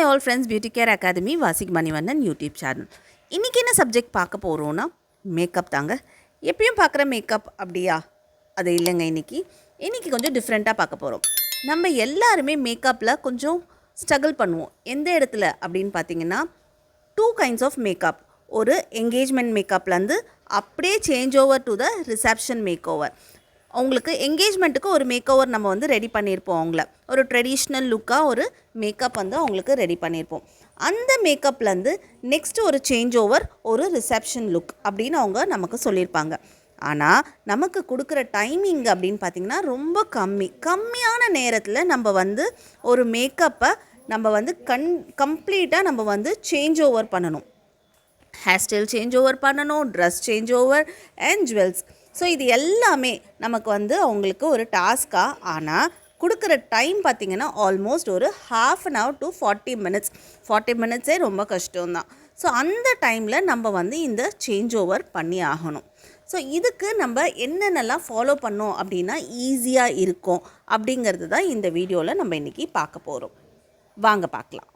all friends, Beauty Care Academy, Vasik Manivannan YouTube channel. இன்னைக்கு என்ன subject பார்க்க போகிறோன்னா மேக்கப் தாங்க. எப்பயும் பார்க்குற மேக்கப் அப்படியா? அது இல்லைங்க. இன்னைக்கு கொஞ்சம் டிஃப்ரெண்ட்டாக பார்க்க போகிறோம். நம்ம எல்லாருமே மேக்கப்பில் கொஞ்சம் ஸ்ட்ரகிள் பண்ணுவோம். எந்த இடத்துல அப்படின்னு பார்த்தீங்கன்னா 2 kinds ஆஃப் மேக்கப். ஒரு என்கேஜ்மெண்ட் மேக்கப்லேருந்து அப்படியே change over to the reception makeover. அவங்களுக்கு என்கேஜ்மெண்ட்டுக்கு ஒரு மேக் ஓவர் நம்ம வந்து ரெடி பண்ணியிருப்போம். அவங்கள ஒரு ட்ரெடிஷ்னல் லுக்காக ஒரு மேக்கப் வந்து அவங்களுக்கு ரெடி பண்ணியிருப்போம். அந்த மேக்கப்லேருந்து நெக்ஸ்ட்டு ஒரு சேஞ்ச் ஓவர் ஒரு ரிசப்ஷன் லுக் அப்படின்னு அவங்க நமக்கு சொல்லியிருப்பாங்க. ஆனால் நமக்கு கொடுக்குற டைமிங் அப்படின்னு பார்த்திங்கன்னா ரொம்ப கம்மியான நேரத்தில் நம்ம வந்து ஒரு மேக்கப்பை நம்ம வந்து கம்ப்ளீட்டாக நம்ம வந்து சேஞ்ச் ஓவர் பண்ணணும். ஹேர் ஸ்டைல் சேஞ்ச் ஓவர் பண்ணணும், dress change over and jewels. So இது எல்லாமே நமக்கு வந்து அவங்களுக்கு ஒரு டாஸ்க்காக. ஆனால் கொடுக்குற டைம் பார்த்திங்கன்னா ஆல்மோஸ்ட் ஒரு 1/2 hour to 40 minutes. 40 minutes ரொம்ப கஷ்டம்தான். ஸோ அந்த டைமில் நம்ம வந்து இந்த சேஞ்ச் ஓவர் பண்ணி ஆகணும். ஸோ இதுக்கு நம்ம என்னென்னலாம் ஃபாலோ பண்ணோம் அப்படின்னா ஈஸியாக இருக்கும் அப்படிங்கிறது தான் இந்த வீடியோவில் நம்ம இன்றைக்கி பார்க்க போகிறோம். வாங்க பார்க்கலாம்.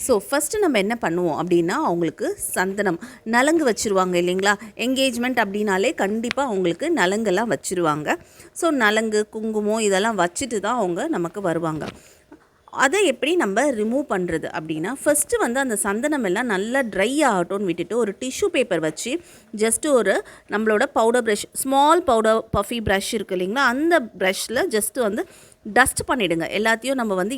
ஸோ ஃபஸ்ட்டு நம்ம என்ன பண்ணுவோம் அப்படின்னா அவங்களுக்கு சந்தனம் நலங்கு வச்சுருவாங்க இல்லைங்களா? என்கேஜ்மெண்ட் அப்படின்னாலே கண்டிப்பாக அவங்களுக்கு நலங்கெல்லாம் வச்சுருவாங்க. ஸோ நலங்கு குங்குமம் இதெல்லாம் வச்சுட்டு தான் அவங்க நமக்கு வருவாங்க. அதை எப்படி நம்ம ரிமூவ் பண்ணுறது அப்படின்னா ஃபஸ்ட்டு வந்து அந்த சந்தனம் எல்லாம் நல்லா ட்ரை ஆகட்டும்னு விட்டுட்டு ஒரு டிஷ்யூ பேப்பர் வச்சு ஜஸ்ட்டு ஒரு நம்மளோட powder brush, small powder puffy brush இருக்குது இல்லைங்களா? அந்த ப்ரஷ்ஷில் ஜஸ்ட்டு வந்து டஸ்ட் பண்ணிவிடுங்க. எல்லாத்தையும் நம்ம வந்து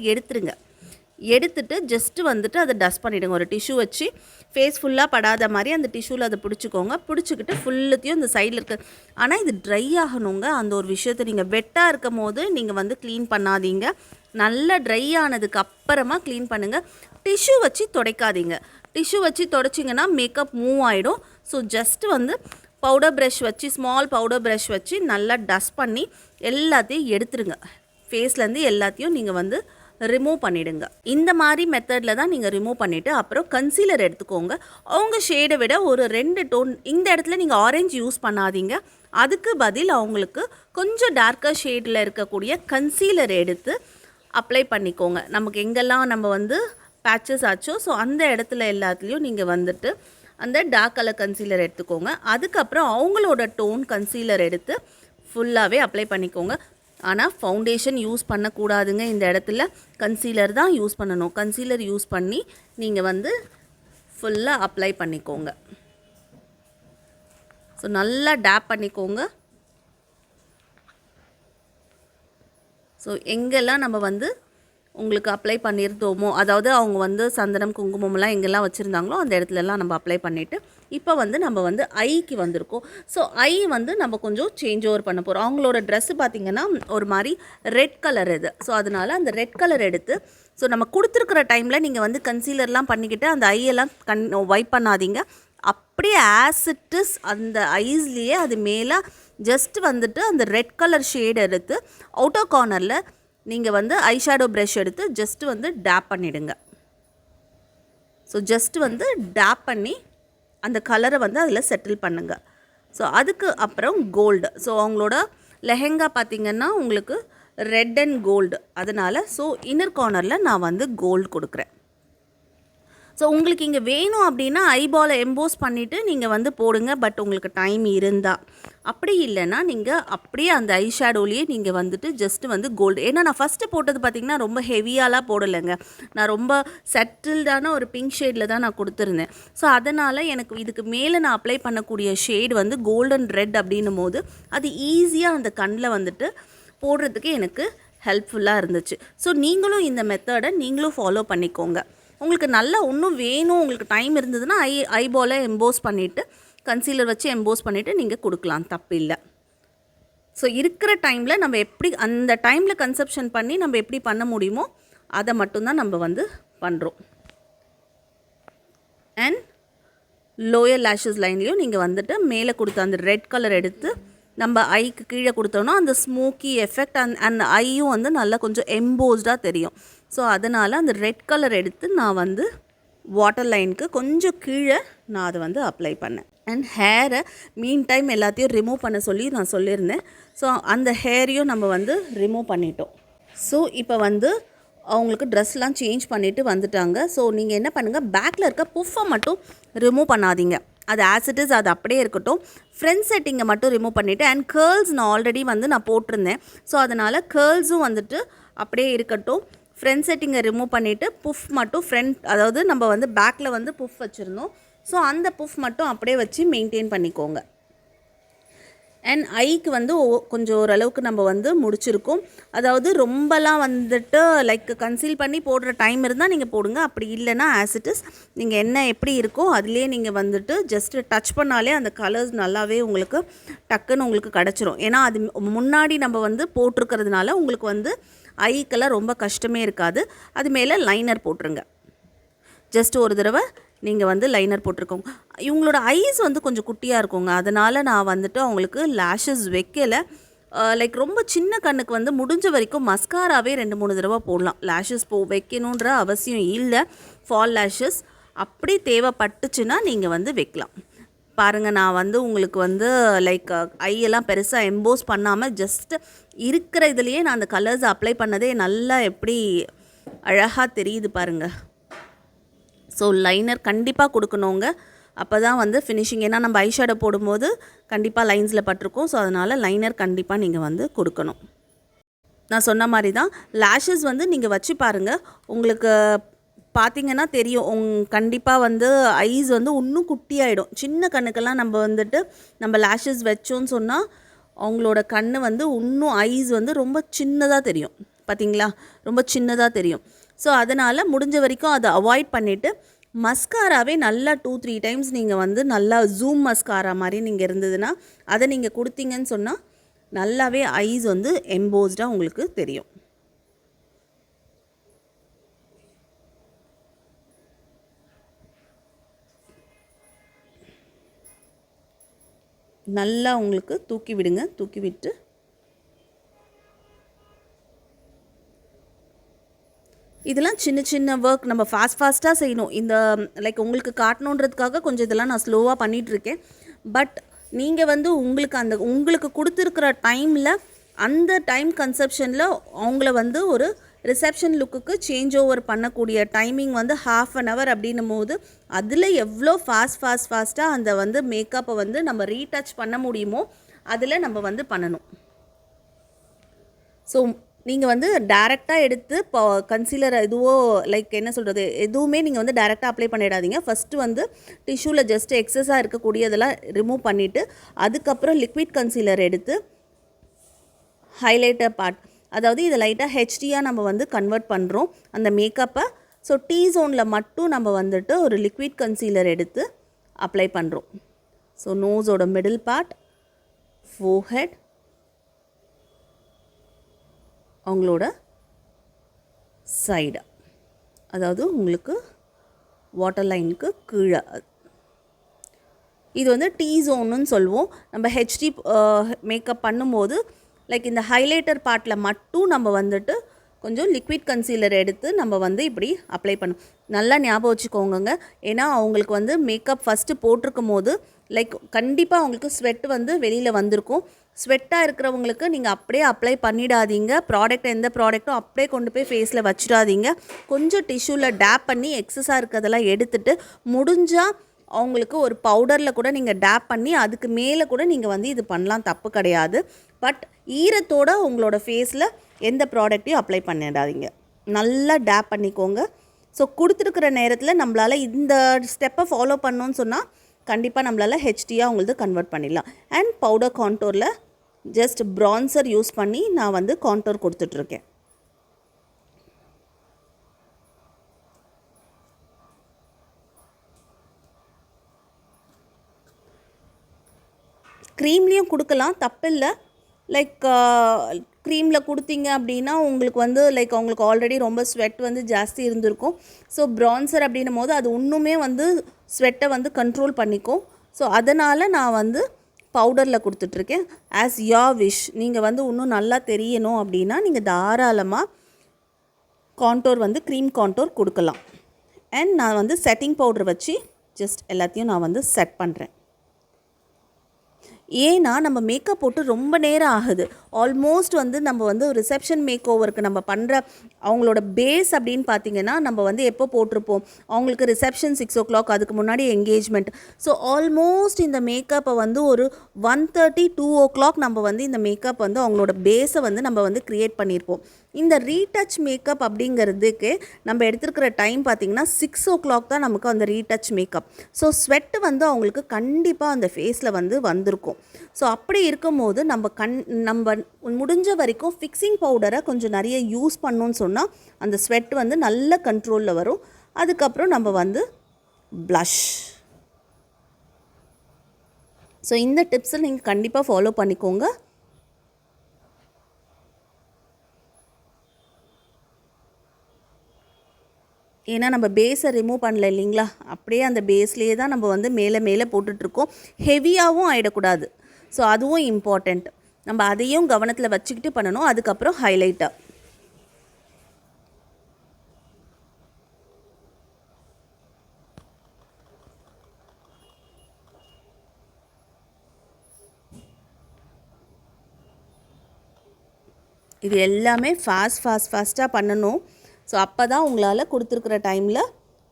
எடுத்துட்டு ஜஸ்ட்டு வந்துட்டு அதை டஸ்ட் பண்ணிவிடுங்க. ஒரு டிஷ்யூ வச்சு ஃபேஸ் ஃபுல்லாக படாத மாதிரி அந்த டிஷ்யூவில் அதை பிடிச்சிக்கோங்க. பிடிச்சிக்கிட்டு ஃபுல்லுத்தையும் இந்த சைடில் இருக்க. ஆனால் இது ட்ரை ஆகணுங்க. அந்த ஒரு விஷயத்தை நீங்கள் வெட்டாக இருக்கும் போது நீங்கள் வந்து க்ளீன் பண்ணாதீங்க. நல்லா ட்ரை ஆனதுக்கு அப்புறமா க்ளீன் பண்ணுங்கள். டிஷ்யூ வச்சு துடைக்காதீங்க. டிஷ்யூ வச்சு துடைச்சிங்கன்னா மேக்கப் மூவ் ஆகிடும். ஸோ ஜஸ்ட்டு வந்து பவுடர் ப்ரஷ் வச்சு, ஸ்மால் பவுடர் ப்ரஷ் வச்சு நல்லா டஸ்ட் பண்ணி எல்லாத்தையும் எடுத்துருங்க. ஃபேஸ்லேருந்து எல்லாத்தையும் நீங்கள் வந்து ரிமூவ் பண்ணிவிடுங்க. இந்த மாதிரி மெத்தடில் தான் நீங்கள் ரிமூவ் பண்ணிவிட்டு அப்புறம் கன்சீலர் எடுத்துக்கோங்க. அவங்க ஷேடை விட ஒரு 2 டோன். இந்த இடத்துல நீங்கள் ஆரஞ்சு யூஸ் பண்ணாதீங்க. அதுக்கு பதில் அவங்களுக்கு கொஞ்சம் டார்க்கர் ஷேடில் இருக்கக்கூடிய கன்சீலர் எடுத்து அப்ளை பண்ணிக்கோங்க. நமக்கு எங்கெல்லாம் நம்ம வந்து பேச்சஸ் ஆச்சோ ஸோ அந்த இடத்துல எல்லாத்துலேயும் நீங்கள் வந்துட்டு அந்த டார்க் கலர் கன்சீலர் எடுத்துக்கோங்க. அதுக்கப்புறம் அவங்களோட டோன் கன்சீலர் எடுத்து ஃபுல்லாகவே அப்ளை பண்ணிக்கோங்க. ஆனால் ஃபவுண்டேஷன் யூஸ் பண்ணக்கூடாதுங்க. இந்த இடத்துல கன்சீலர் தான் யூஸ் பண்ணணும். கன்சீலர் யூஸ் பண்ணி நீங்கள் வந்து ஃபுல்லாக அப்ளை பண்ணிக்கோங்க. ஸோ நல்லா டேப் பண்ணிக்கோங்க. ஸோ எங்கெல்லாம் நம்ம வந்து உங்களுக்கு அப்ளை பண்ணியிருந்தோமோ, அதாவது அவங்க வந்து சந்தனம் குங்குமம்லாம் எங்கெல்லாம் வச்சுருந்தாங்களோ அந்த இடத்துலலாம் நம்ம அப்ளை பண்ணிவிட்டு இப்போ வந்து நம்ம வந்து ஐக்கு வந்திருக்கோம். ஸோ ஐ வந்து நம்ம கொஞ்சம் சேஞ்ச் ஓவர் பண்ண போகிறோம். அவங்களோட ட்ரெஸ்ஸு பார்த்திங்கன்னா ஒரு மாதிரி ரெட் கலர் இது. ஸோ அதனால் அந்த ரெட் கலர் எடுத்து ஸோ நம்ம கொடுத்துருக்குற டைமில் நீங்கள் வந்து கன்சீலர்லாம் பண்ணிக்கிட்டு அந்த ஐயெல்லாம் வைப் பண்ணாதீங்க. அப்படியே ஆசிட்டிஸ் அந்த ஐஸ்லேயே அது மேலே ஜஸ்ட் வந்துட்டு அந்த ரெட் கலர் ஷேட் எடுத்து அவுட்டர் கார்னரில் நீங்கள் வந்து ஐஷேடோ ப்ரஷ் எடுத்து ஜஸ்ட்டு வந்து டேப் பண்ணிவிடுங்க. ஸோ ஜஸ்ட்டு வந்து டேப் பண்ணி அந்த கலரை வந்து அதில் செட்டில் பண்ணுங்கள். ஸோ அதுக்கு அப்புறம் கோல்டு. ஸோ அவங்களோட லெஹெங்கா பார்த்திங்கன்னா உங்களுக்கு ரெட் அண்ட் கோல்டு. அதனால் ஸோ இன்னர் கார்னரில் நான் வந்து கோல்டு கொடுக்குறேன். ஸோ உங்களுக்கு இங்கே வேணும் அப்படின்னா ஐபாலை எம்போஸ் பண்ணிவிட்டு நீங்கள் வந்து போடுங்க. பட் உங்களுக்கு டைம் இருந்தால், அப்படி இல்லைன்னா நீங்கள் அப்படியே அந்த ஐ ஷேடோலேயே நீங்கள் வந்துட்டு ஜஸ்ட்டு வந்து கோல்டு. ஏன்னா நான் ஃபஸ்ட்டு போட்டது பார்த்திங்கன்னா ரொம்ப ஹெவியாலாம் போடலைங்க. நான் ரொம்ப செட்டில்டான ஒரு பிங்க் ஷேடில் தான் நான் கொடுத்துருந்தேன். ஸோ அதனால் எனக்கு இதுக்கு மேலே நான் அப்ளை பண்ணக்கூடிய ஷேட் வந்து கோல்டன் ரெட் அப்படின்னும் போது அது ஈஸியாக அந்த கண்ணில் வந்துட்டு போடுறதுக்கு எனக்கு ஹெல்ப்ஃபுல்லாக இருந்துச்சு. ஸோ நீங்களும் இந்த மெத்தடை நீங்களும் ஃபாலோ பண்ணிக்கோங்க. உங்களுக்கு நல்லா இன்னும் வேணும், உங்களுக்கு டைம் இருந்ததுன்னா ஐபாலை எம்போஸ் பண்ணிவிட்டு கன்சீலர் வச்சு எம்போஸ் பண்ணிவிட்டு நீங்கள் கொடுக்கலாம், தப்பு இல்லை. ஸோ இருக்கிற டைமில் நம்ம எப்படி அந்த டைமில் கன்செப்ஷன் பண்ணி நம்ம எப்படி பண்ண முடியுமோ அதை மட்டும்தான் நம்ம வந்து பண்ணுறோம். அண்ட் லோயர் லேஷஸ் லைன்லேயும் நீங்கள் வந்துட்டு மேலே கொடுத்த அந்த ரெட் கலர் எடுத்து நம்ம ஐக்கு கீழே கொடுத்தோன்னா அந்த ஸ்மோக்கி எஃபெக்ட் அந்த ஐயும் வந்து நல்லா கொஞ்சம் எம்போஸ்டாக தெரியும். ஸோ அதனால் அந்த ரெட் கலர் எடுத்து நான் வந்து வாட்டர் லைனுக்கு கொஞ்சம் கீழே நான் அதை வந்து அப்ளை பண்ணேன். அண்ட் ஹேரை மீன் டைம் எல்லாத்தையும் ரிமூவ் பண்ண சொல்லி நான் சொல்லியிருந்தேன். ஸோ அந்த ஹேரையும் நம்ம வந்து ரிமூவ் பண்ணிட்டோம். ஸோ இப்போ வந்து அவங்களுக்கு ட்ரெஸ்லாம் சேஞ்ச் பண்ணிவிட்டு வந்துட்டாங்க. ஸோ நீங்கள் என்ன பண்ணுங்கள், பேக்கில் இருக்க புஃப்பை மட்டும் ரிமூவ் பண்ணாதீங்க. அது ஆஸ் இட் இஸ் அது அப்படியே இருக்கட்டும். ஃப்ரண்ட் செட்டிங்கை மட்டும் ரிமூவ் பண்ணிவிட்டு அண்ட் கேர்ள்ஸ் நான் ஆல்ரெடி வந்து நான் போட்டிருந்தேன். ஸோ அதனால் கேர்ள்ஸும் வந்துட்டு அப்படியே இருக்கட்டும். ஃப்ரண்ட் செட்டிங்கை ரிமூவ் பண்ணிவிட்டு புஃப் மட்டும் ஃப்ரண்ட், அதாவது நம்ம வந்து பேக்கில் வந்து புஃப் வச்சுருந்தோம். ஸோ அந்த புஃப் மட்டும் அப்படியே வச்சு மெயின்டைன் பண்ணிக்கோங்க. அண்ட் ஐக்கு வந்து கொஞ்சம் ஓரளவுக்கு நம்ம வந்து முடிச்சிருக்கோம். அதாவது ரொம்பலாம் வந்துட்டு லைக் கன்சீல் பண்ணி போடுற டைம் இருந்தால் நீங்கள் போடுங்க. அப்படி இல்லைன்னா ஆஸ் இட் இஸ் நீங்கள் என்ன எப்படி இருக்கோ அதுலேயே நீங்கள் வந்துட்டு ஜஸ்ட்டு டச் பண்ணாலே அந்த கலர்ஸ் நல்லாவே உங்களுக்கு டக்குன்னு உங்களுக்கு கிடச்சிரும். ஏன்னா அது முன்னாடி நம்ம வந்து போட்டிருக்கிறதுனால உங்களுக்கு வந்து ஐக்கெல்லாம் ரொம்ப கஷ்டமே இருக்காது. அது மேலே லைனர் போட்டுருங்க. ஜஸ்ட் ஒரு தடவை நீங்கள் வந்து லைனர் போட்டிருக்கோங்க. இவங்களோட ஐஸ் வந்து கொஞ்சம் குட்டியாக இருக்குங்க. அதனால் நான் வந்துட்டு அவங்களுக்கு லேஷஸ் வைக்கலை. லைக் ரொம்ப சின்ன கண்ணுக்கு வந்து முடிஞ்ச வரைக்கும் மஸ்காராவே 2-3 தடவை போடலாம். லேஷஸ் வைக்கணுன்ற அவசியம் இல்லை. ஃபால் லேஷஸ் அப்படி தேவைப்பட்டுச்சுன்னா நீங்கள் வந்து வைக்கலாம். பாருங்கள், நான் வந்து உங்களுக்கு வந்து லைக் ஐயெல்லாம் பெருசாக எம்போஸ் பண்ணாமல் ஜஸ்ட் இருக்கிற இதுலேயே நான் அந்த கலர்ஸ் அப்ளை பண்ணதே நல்லா எப்படி அழகாக தெரியுது பாருங்கள். ஸோ லைனர் கண்டிப்பாக கொடுக்கணுங்க. அப்போ தான் வந்து ஃபினிஷிங். ஏன்னா நம்ம ஐஷேடோ போடும்போது கண்டிப்பாக லைன்ஸில் பட்டிருக்கும். ஸோ அதனால் லைனர் கண்டிப்பாக நீங்கள் வந்து கொடுக்கணும். நான் சொன்ன மாதிரி தான் லேஷஸ் வந்து நீங்கள் வச்சு பாருங்கள். உங்களுக்கு பார்த்திங்கன்னா தெரியும், கண்டிப்பாக வந்து ஐஸ் வந்து இன்னும் குட்டியாகிடும். சின்ன கண்ணுக்கெல்லாம் நம்ம வந்துட்டு நம்ம லேஷஸ் வச்சோன்னு சொன்னால் அவங்களோட கண் வந்து இன்னும் ஐஸ் வந்து ரொம்ப சின்னதாக தெரியும். பார்த்திங்களா, ரொம்ப சின்னதாக தெரியும். ஸோ அதனால் முடிஞ்ச வரைக்கும் அதை அவாய்ட் பண்ணிவிட்டு மஸ்காராவே நல்லா 2-3 டைம்ஸ் நீங்கள் வந்து நல்லா ஜூம் மஸ்காரா மாதிரி நீங்கள் இருந்ததுன்னா அதை நீங்கள் கொடுத்தீங்கன்னு சொன்னால் நல்லாவே ஐஸ் வந்து எம்போஸ்டாக உங்களுக்கு தெரியும். நல்லா உங்களுக்கு தூக்கி விடுங்க. தூக்கி விட்டு இதெல்லாம் சின்ன சின்ன ஒர்க் நம்ம ஃபாஸ்ட்டாக செய்யணும். இந்த லைக் உங்களுக்கு காட்டணுன்றதுக்காக கொஞ்சம் இதெல்லாம் நான் ஸ்லோவாக பண்ணிகிட்ருக்கேன். பட் நீங்கள் வந்து உங்களுக்கு கொடுத்துருக்கிற டைமில் அந்த டைம் கன்செப்ஷனில் அவங்கள வந்து ஒரு ரிசப்ஷன் லுக்குக்கு சேஞ்ச் ஓவர் பண்ணக்கூடிய டைமிங் வந்து 1/2 hour அப்படின்னும் போது அதில் எவ்வளோ ஃபாஸ்ட்டாக அந்த வந்து மேக்கப்பை வந்து நம்ம ரீடச் பண்ண முடியுமோ அதில் நம்ம வந்து பண்ணணும். ஸோ நீங்கள் வந்து டேரெக்டாக எடுத்து இப்போ கன்சீலர் எதுவோ லைக் என்ன சொல்கிறது, எதுவுமே நீங்கள் வந்து டேரெக்டாக அப்ளை பண்ணிடாதீங்க. ஃபஸ்ட்டு வந்து டிஷ்யூவில் ஜஸ்ட் எக்ஸஸாக இருக்கக்கூடியதெல்லாம் ரிமூவ் பண்ணிவிட்டு அதுக்கப்புறம் லிக்விட் கன்சீலர் எடுத்து ஹைலைட்டர் பார்ட், அதாவது இதை லைட்டாக ஹெச்டியாக நம்ம வந்து கன்வெர்ட் பண்ணுறோம் அந்த மேக்கப்பை. ஸோ டீ ஜோனில் மட்டும் நம்ம வந்துட்டு ஒரு லிக்விட் கன்சீலர் எடுத்து அப்ளை பண்ணுறோம். ஸோ நோஸோட மிடில் பார்ட், ஃபோர்ஹெட், அவங்களோட சைடு, அதாவது உங்களுக்கு வாட்டர் லைனுக்கு கீழே. இது வந்து டீ ஜோனுன்னு சொல்லுவோம். நம்ம ஹெச்டி மேக்கப் பண்ணும்போது லைக் இந்த ஹைலைட்டர் பார்ட்டில் மட்டும் நம்ம வந்துட்டு கொஞ்சம் லிக்விட் கன்சீலர் எடுத்து நம்ம வந்து இப்படி அப்ளை பண்ணணும். நல்லா ஞாபகம் வச்சுக்கோங்க. ஏன்னா அவங்களுக்கு வந்து மேக்கப் ஃபஸ்ட்டு போட்டிருக்கும் போது லைக் கண்டிப்பாக அவங்களுக்கு ஸ்வெட் வந்து வெளியில் வந்திருக்கும். ஸ்வெட்டாக இருக்கிறவங்களுக்கு நீங்கள் அப்படியே அப்ளை பண்ணிடாதீங்க. எந்த ப்ராடக்ட்டும் அப்படியே கொண்டு போய் ஃபேஸில் வச்சிடாதீங்க. கொஞ்சம் டிஷ்யூவில் டேப் பண்ணி எக்ஸஸாக இருக்கிறதெல்லாம் எடுத்துகிட்டு முடிஞ்சால் அவங்களுக்கு ஒரு பவுடரில் கூட நீங்கள் டேப் பண்ணி அதுக்கு மேலே கூட நீங்கள் வந்து இது பண்ணலாம், தப்பு கிடையாது. பட் ஈரத்தோடு உங்களோட ஃபேஸில் எந்த ப்ராடக்ட்டையும் அப்ளை பண்ணிடாதீங்க. நல்லா டேப் பண்ணிக்கோங்க. ஸோ கொடுத்துருக்குற நேரத்தில் நம்மளால் இந்த ஸ்டெப்பை ஃபாலோ பண்ணோன்னு சொன்னால் கண்டிப்பாக நம்மளால் ஹெச்டியாக உங்களுக்கு கன்வெர்ட் பண்ணிடலாம். அண்ட் பவுடர் கான்டோரில் ஜஸ்ட் ப்ரான்சர் யூஸ் பண்ணி நான் வந்து கான்டோர் கொடுத்துட்ருக்கேன். க்ரீம்லேயும் கொடுக்கலாம், தப்பில்லை. லைக் க்ரீமில் கொடுத்தீங்க அப்படின்னா உங்களுக்கு வந்து லைக் அவங்களுக்கு ஆல்ரெடி ரொம்ப ஸ்வெட் வந்து ஜாஸ்தி இருந்திருக்கும். ஸோ ப்ரான்சர் அப்படின்னும் போது அது இன்னுமே வந்து ஸ்வெட்டை வந்து கண்ட்ரோல் பண்ணிக்கும். ஸோ அதனால் நான் வந்து பவுடரில் கொடுத்துட்ருக்கேன். As your wish. நீங்கள் வந்து இன்னும் நல்லா தெரியணும் அப்படின்னா நீங்கள் தாராளமாக கான்டோர் வந்து க்ரீம் கான்டோர் கொடுக்கலாம். அண்ட் நான் வந்து செட்டிங் பவுடர் வச்சு ஜஸ்ட் எல்லாத்தையும் நான் வந்து செட் பண்ணுறேன். ஏன்னா நம்ம மேக்கப் போட்டு ரொம்ப நேரம் ஆகுது. ஆல்மோஸ்ட் வந்து நம்ம வந்து ரிசப்ஷன் மேக் ஓவருக்கு நம்ம பண்ணுற அவங்களோட பேஸ் அப்படின்னு பார்த்தீங்கன்னா நம்ம வந்து எப்போ போட்டிருப்போம், அவங்களுக்கு ரிசப்ஷன் 6 o'clock, அதுக்கு முன்னாடி என்கேஜ்மெண்ட். ஸோ ஆல்மோஸ்ட் இந்த மேக்கப்பை வந்து ஒரு 1:30 2 o'clock நம்ம வந்து இந்த மேக்கப் வந்து அவங்களோட பேஸை வந்து நம்ம வந்து க்ரியேட் பண்ணியிருப்போம். இந்த ரீடச் மேக்கப் அப்படிங்கிறதுக்கு நம்ம எடுத்துருக்கிற டைம் பார்த்திங்கன்னா 6 o'clock தான் நமக்கு அந்த ரீடச் மேக்கப். ஸோ ஸ்வெட்டு வந்து அவங்களுக்கு கண்டிப்பாக அந்த ஃபேஸில் வந்து வந்திருக்கும். ஸோ அப்படி இருக்கும்போது நம்ம முடிஞ்ச வரைக்கும் ஃபிக்ஸிங் பவுடரை கொஞ்சம் நிறைய யூஸ் பண்ணோன்னு சொன்னால் அந்த ஸ்வெட் வந்து நல்ல கண்ட்ரோலில் வரும். அதுக்கப்புறம் நம்ம வந்து ப்ளஷ். ஸோ இந்த டிப்ஸை நீங்கள் கண்டிப்பாக ஃபாலோ பண்ணிக்கோங்க. ஏன்னா நம்ம பேஸை ரிமூவ் பண்ணல இல்லைங்களா, அப்படியே அந்த பேஸ்லேயே தான் நம்ம வந்து மேலே மேலே போட்டுட்ருக்கோம். ஹெவியாகவும் ஆகிடக்கூடாது. ஸோ அதுவும் இம்பார்ட்டண்ட். நம்ம அதையும் கவனத்தில் வச்சுக்கிட்டு பண்ணணும். அதுக்கப்புறம் ஹைலைட்டாக இது எல்லாமே ஃபாஸ்ட்டாக பண்ணணும். ஸோ அப்போ தான் உங்களால் கொடுத்துருக்குற டைமில்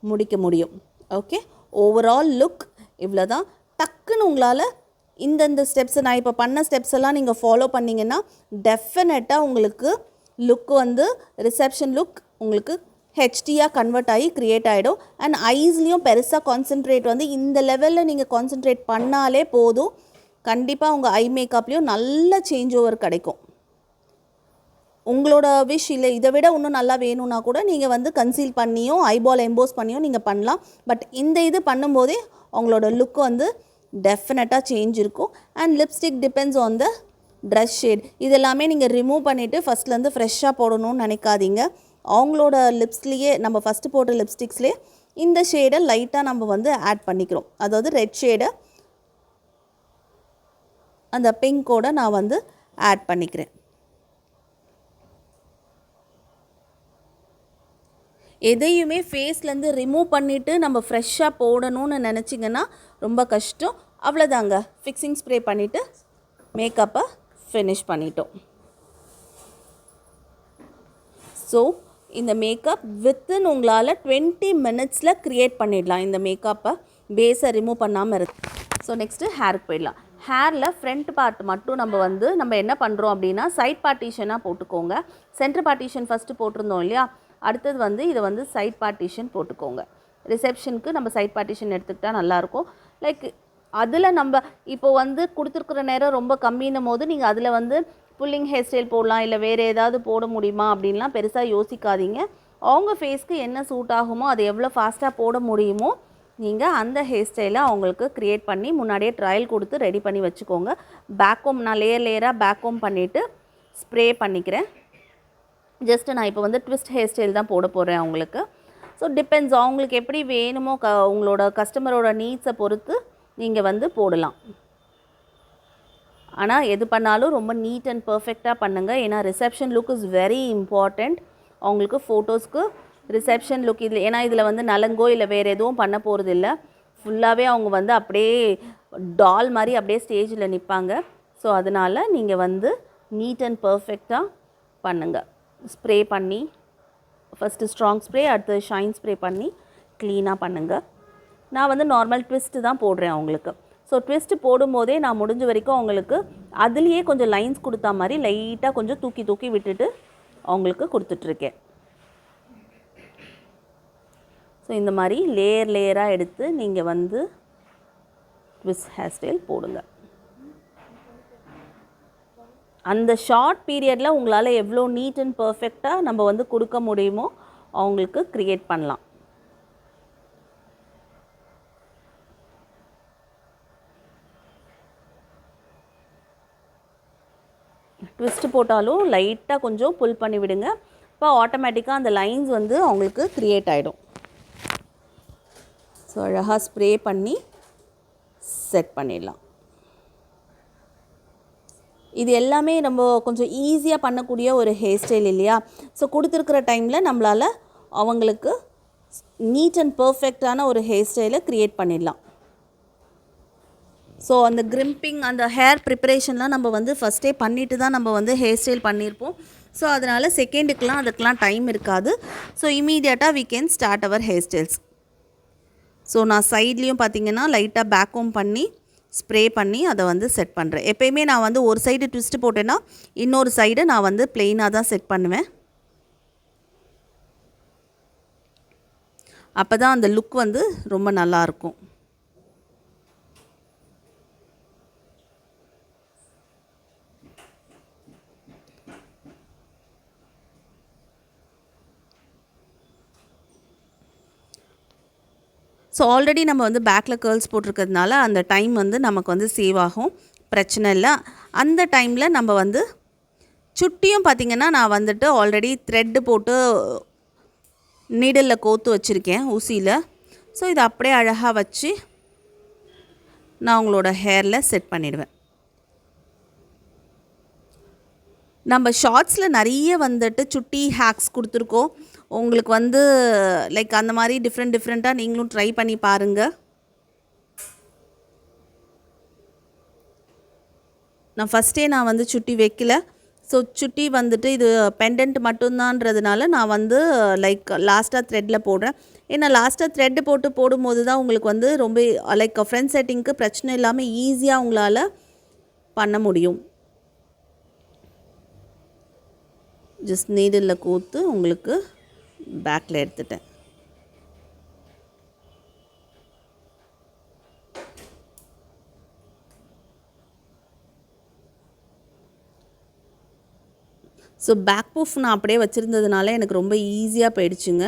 முடிக்க முடியும். ஓகே, ஓவரால் லுக் இவ்வளோ தான். டக்குன்னு உங்களால் இந்தந்த ஸ்டெப்ஸை நான் இப்போ பண்ண ஸ்டெப்ஸ் எல்லாம் நீங்கள் ஃபாலோ பண்ணிங்கன்னா டெஃபினட்டாக உங்களுக்கு லுக் வந்து ரிசப்ஷன் லுக் உங்களுக்கு ஹெச்டியாக கன்வெர்ட் ஆகி க்ரியேட் ஆகிடும். அண்ட் ஐஸ்லேயும் பெருசாக கான்சென்ட்ரேட் வந்து இந்த லெவலில் நீங்கள் கான்சென்ட்ரேட் பண்ணாலே போதும். கண்டிப்பாக உங்கள் ஐ மேக்கப்லேயும் நல்ல சேஞ்ச் ஓவர் கிடைக்கும். உங்களோட விஷ் இல்லை இதை விட இன்னும் நல்லா வேணும்னா கூட நீங்கள் வந்து கன்சீல் பண்ணியும் ஐபால் எம்போஸ் பண்ணியும் நீங்கள் பண்ணலாம். பட் இந்த இது பண்ணும்போதே அவங்களோட லுக் வந்து டெஃபினட்டாக சேஞ்ச் இருக்கும். And lipstick depends on the dress shade. இதெல்லாமே நீங்கள் ரிமூவ் பண்ணிவிட்டு ஃபஸ்ட்லேருந்து ஃப்ரெஷ்ஷாக போடணும்னு நினைக்காதீங்க. அவங்களோட லிப்ஸ்லேயே நம்ம ஃபஸ்ட்டு போட்ட லிப்ஸ்டிக்ஸ்லேயே இந்த ஷேடை லைட்டாக நம்ம வந்து ஆட் பண்ணிக்கிறோம். அதாவது ரெட் ஷேடை அந்த பிங்கோட நான் வந்து ஆட் பண்ணிக்கிறேன். எதையுமே ஃபேஸ்லேருந்து ரிமூவ் பண்ணிவிட்டு நம்ம ஃப்ரெஷ்ஷாக போடணும்னு நினச்சிங்கன்னா ரொம்ப கஷ்டம். அவ்வளோதாங்க, ஃபிக்ஸிங் ஸ்ப்ரே பண்ணிவிட்டு மேக்கப்பை ஃபினிஷ் பண்ணிட்டோம். ஸோ இந்த மேக்கப் வித்தின் உங்களால் 20 minutesல க்ரியேட் பண்ணிடலாம். இந்த மேக்கப்பை பேஸை ரிமூவ் பண்ணாமல் இருக்கு. ஸோ நெக்ஸ்ட்டு ஹேருக்கு போயிடலாம். ஹேரில் ஃப்ரண்ட் பார்ட் மட்டும் நம்ம என்ன பண்ணுறோம் அப்படின்னா சைட் பார்ட்டிஷனாக போட்டுக்கோங்க. சென்டர் பார்ட்டிஷன் ஃபஸ்ட்டு போட்டிருந்தோம் இல்லையா, அடுத்தது வந்து இதை வந்து சைட் பார்ட்டிஷன் போட்டுக்கோங்க. ரிசப்ஷனுக்கு நம்ம சைட் பார்ட்டிஷன் எடுத்துக்கிட்டால் நல்லாயிருக்கும். லைக் அதில் நம்ம இப்போ வந்து கொடுத்துருக்குற நேரம் ரொம்ப கம்மின்னும் போது நீங்கள் அதில் வந்து புல்லிங் ஹேர் ஸ்டைல் போடலாம், இல்லை வேறு ஏதாவது போட முடியுமா அப்படின்லாம் பெருசாக யோசிக்காதீங்க. அவங்க ஃபேஸ்க்கு என்ன சூட் ஆகுமோ அதை எவ்வளோ ஃபாஸ்ட்டாக போட முடியுமோ நீங்கள் அந்த ஹேர் ஸ்டைலை அவங்களுக்கு க்ரியேட் பண்ணி முன்னாடியே ட்ரையல் கொடுத்து ரெடி பண்ணி வச்சுக்கோங்க. பேக்கோம் நான் லேயராக பேக்கோம் பண்ணிவிட்டு ஸ்ப்ரே பண்ணிக்கிறேன். ஜஸ்ட்டு நான் இப்போ வந்து ட்விஸ்ட் ஹேர் ஸ்டைல் தான் போட போகிறேன் அவங்களுக்கு. ஸோ டிபெண்ட்ஸ் அவங்களுக்கு எப்படி வேணுமோ உங்களோட கஸ்டமரோட நீட்ஸை பொறுத்து நீங்கள் வந்து போடலாம். ஆனால் எது பண்ணாலும் ரொம்ப நீட் அண்ட் பர்ஃபெக்டாக பண்ணுங்கள். ஏன்னா reception look is very important. அவங்களுக்கு ஃபோட்டோஸ்க்கு ரிசப்ஷன் லுக் இதில் ஏன்னா இதில் வந்து நலங்கோ இல்லை வேறு எதுவும் பண்ண போகிறது இல்லை. ஃபுல்லாகவே அவங்க வந்து அப்படியே டால் மாதிரி அப்படியே ஸ்டேஜில் நிற்பாங்க. ஸோ அதனால் நீங்கள் வந்து நீட் அண்ட் பர்ஃபெக்டாக பண்ணுங்கள். ஸ்ப்ரே பண்ணி ஃபஸ்ட்டு ஸ்ட்ராங் ஸ்ப்ரே, அடுத்து ஷைன் ஸ்ப்ரே பண்ணி க்ளீனாக பண்ணுங்கள். நான் வந்து நார்மல் ட்விஸ்ட்டு தான் போடுறேன் அவங்களுக்கு. ஸோ ட்விஸ்ட்டு போடும்போதே நான் முடிஞ்ச வரைக்கும் அவங்களுக்கு அதுலேயே கொஞ்சம் லைன்ஸ் கொடுத்தா மாதிரி லைட்டாக கொஞ்சம் தூக்கி தூக்கி விட்டுட்டு அவங்களுக்கு கொடுத்துட்ருக்கேன். ஸோ இந்த மாதிரி லேயராக எடுத்து நீங்கள் வந்து ட்விஸ்ட் ஹேர் ஸ்டைல் போடுங்க. அந்த ஷார்ட் பீரியடில் உங்களால் எவ்வளோ நீட் அண்ட் பர்ஃபெக்டாக நம்ம வந்து கொடுக்க முடியுமோ அவங்களுக்கு க்ரியேட் பண்ணலாம். ட்விஸ்ட்டு போட்டாலும் லைட்டாக கொஞ்சம் புல் பண்ணி விடுங்க. இப்போ ஆட்டோமேட்டிக்காக அந்த லைன்ஸ் வந்து அவங்களுக்கு க்ரியேட் ஆகிடும். ஸோ அழகாக ஸ்ப்ரே பண்ணி செட் பண்ணிடலாம். இது எல்லாமே நம்ம கொஞ்சம் ஈஸியாக பண்ணக்கூடிய ஒரு ஹேர் ஸ்டைல் இல்லையா. ஸோ கொடுத்துருக்குற டைமில் நம்மளால் அவங்களுக்கு நீட் அண்ட் பர்ஃபெக்டான ஒரு ஹேர் ஸ்டைலை க்ரியேட் பண்ணிடலாம். ஸோ அந்த கிரிம்பிங் அந்த ஹேர் ப்ரிப்பரேஷன்லாம் நம்ம வந்து ஃபஸ்ட்டே பண்ணிவிட்டு தான் நம்ம வந்து ஹேர் ஸ்டைல் பண்ணியிருப்போம். ஸோ அதனால் செகண்டுக்கெலாம் அதுக்கெலாம் டைம் இருக்காது. ஸோ இமீடியட்டாக we can start our hair styles. So நான் சைட்லேயும் பார்த்திங்கன்னா லைட்டாக பேக் ஹோம் பண்ணி ஸ்ப்ரே பண்ணி அதை வந்து செட் பண்ணுறேன். எப்போயுமே நான் வந்து ஒரு சைடு ட்விஸ்ட்டு போட்டேன்னா இன்னொரு சைடு நான் வந்து ப்ளெயினாக தான் செட் பண்ணுவேன். அப்போ தான் அந்த லுக் வந்து ரொம்ப நல்லாயிருக்கும். ஸோ ஆல்ரெடி நம்ம வந்து பேக்கில் கேர்ள்ஸ் போட்டிருக்கிறதுனால அந்த டைம் வந்து நமக்கு வந்து சேவ் ஆகும், பிரச்சனை இல்லை. அந்த டைமில் நம்ம வந்து சுட்டியும் பார்த்திங்கன்னா நான் வந்துட்டு ஆல்ரெடி த்ரெட்டு போட்டு நீடலில் கோத்து வச்சுருக்கேன் ஊசியில். ஸோ இதை அப்படியே அழகாக வச்சு நான் உங்களோட ஹேரில் செட் பண்ணிவிடுவேன். நம்ம ஷார்ட்ஸில் நிறைய வந்துட்டு சுட்டி ஹேக்ஸ் கொடுத்துருக்கோம். உங்களுக்கு வந்து லைக் அந்த மாதிரி டிஃப்ரெண்ட்டாக நீங்களும் ட்ரை பண்ணி பாருங்கள். நான் ஃபஸ்ட்டே நான் வந்து சுட்டி வைக்கல. ஸோ சுட்டி வந்துட்டு இது பெண்டன்ட் மட்டும்தான்றதுனால நான் வந்து லைக் லாஸ்ட்டாக த்ரெட்டில் போடுறேன். ஏன்னா லாஸ்ட்டாக த்ரெட்டு போடும்போது தான் உங்களுக்கு வந்து ரொம்ப லைக் ஃப்ரண்ட் செட்டிங்க்கு பிரச்சனை இல்லாமல் ஈஸியாக உங்களால் பண்ண முடியும். ஜஸ்ட் நீடில் கோத்து உங்களுக்கு பேக்கில் எடுத்துட்டேன். ஸோ பேக் பூஃப் நான் அப்படியே வச்சுருந்ததுனால எனக்கு ரொம்ப ஈஸியாக போயிடுச்சுங்க.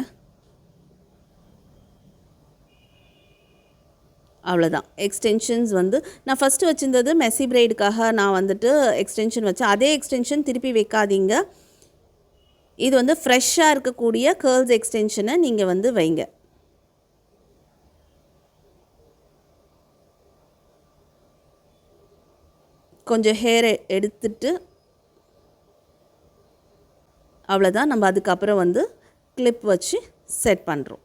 அவ்வளோதான். எக்ஸ்டென்ஷன்ஸ் வந்து நான் ஃபஸ்ட்டு வச்சுருந்தது மெஸ்ஸி பிரைடுக்காக நான் வந்துட்டு எக்ஸ்டென்ஷன் வச்சேன். அதே எக்ஸ்டென்ஷன் திருப்பி வைக்காதீங்க. இது வந்து ஃப்ரெஷ்ஷாக இருக்கக்கூடிய கேர்ள்ஸ் எக்ஸ்டென்ஷனை நீங்கள் வந்து வைங்க. கொஞ்சம் ஹேரை எடுத்துட்டு அவ்வளோதான். நம்ம அதுக்கப்புறம் வந்து கிளிப் வச்சு செட் பண்ணுறோம்.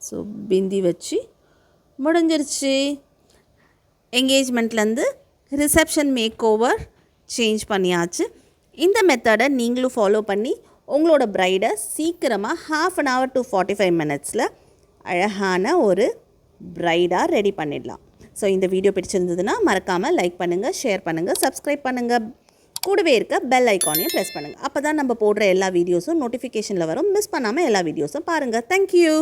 ஸோ பிந்தி வச்சு முடிஞ்சிருச்சு. என்கேஜ்மெண்ட்லேருந்து ரிசப்ஷன் மேக் ஓவர் சேஞ்ச் பண்ணியாச்சு. இந்த மெத்தடை நீங்களும் ஃபாலோ பண்ணி உங்களோட ப்ரைடை சீக்கிரமாக 1/2 hour to 45 minutes அழகான ஒரு ப்ரைடாக ரெடி பண்ணிடலாம். ஸோ இந்த வீடியோ பிடிச்சிருந்ததுன்னா மறக்காமல் லைக் பண்ணுங்கள், ஷேர் பண்ணுங்கள், சப்ஸ்கிரைப் பண்ணுங்கள். கூடவே இருக்க பெல் ஐக்கானையும் ப்ரெஸ் பண்ணுங்கள். அப்போ தான் நம்ம போடுற எல்லா வீடியோஸும் நோட்டிஃபிகேஷனில் வரும். மிஸ் பண்ணாமல் எல்லா வீடியோஸும் பாருங்கள். தேங்க்யூ.